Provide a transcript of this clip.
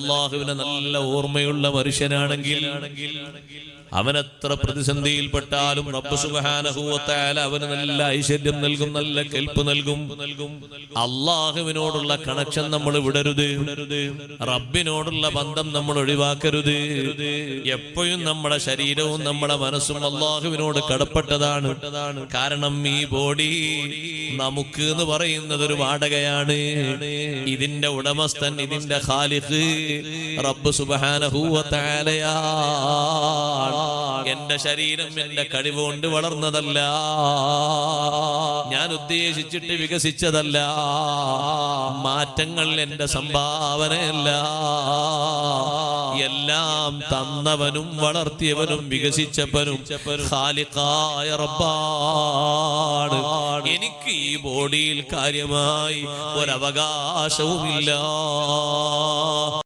അല്ലാഹുവിനെ നല്ല ഓർമ്മയുള്ള മനുഷ്യനാണെങ്കിൽ അവനെത്ര പ്രതിസന്ധിയിൽപ്പെട്ടാലും റബ്ബ് സുബ്ഹാനഹു വ തആല അവന് നല്ല ഐശ്വര്യം നൽകും, നല്ല കേൾപ്പ് നൽകും. അല്ലാഹുവിനോടുള്ള കണക്ഷൻ നമ്മൾ വിടരുത്, റബ്ബിനോടുള്ള ബന്ധം നമ്മൾ ഒഴിവാക്കരുത്. എപ്പോഴും നമ്മുടെ ശരീരവും നമ്മുടെ മനസ്സും അല്ലാഹുവിനോട് കടപ്പെട്ടതാണ്. കാരണം ഈ ബോഡി നമുക്ക് എന്ന് പറയുന്നത് ഒരു വാടകയാണ്. ഇതിന്റെ ഉടമസ്ഥൻ, ഇതിന്റെ ഖാലിഖ് റബ്ബ് സുബ്ഹാനഹു വ തആലയാണ്. എന്റെ ശരീരം എന്റെ കഴിവുകൊണ്ട് വളർന്നതല്ല, ഞാൻ ഉദ്ദേശിച്ചിട്ട് വികസിച്ചതല്ല. മാറ്റങ്ങൾ എന്റെ സംഭാവനയല്ല. എല്ലാം തന്നവനും വളർത്തിയവനും വികസിച്ചവനും ഖാലിഖായ റബ്ബാണ്. എനിക്ക് ഈ ബോഡിയിൽ കാര്യമായി ഒരവകാശവുമില്ല.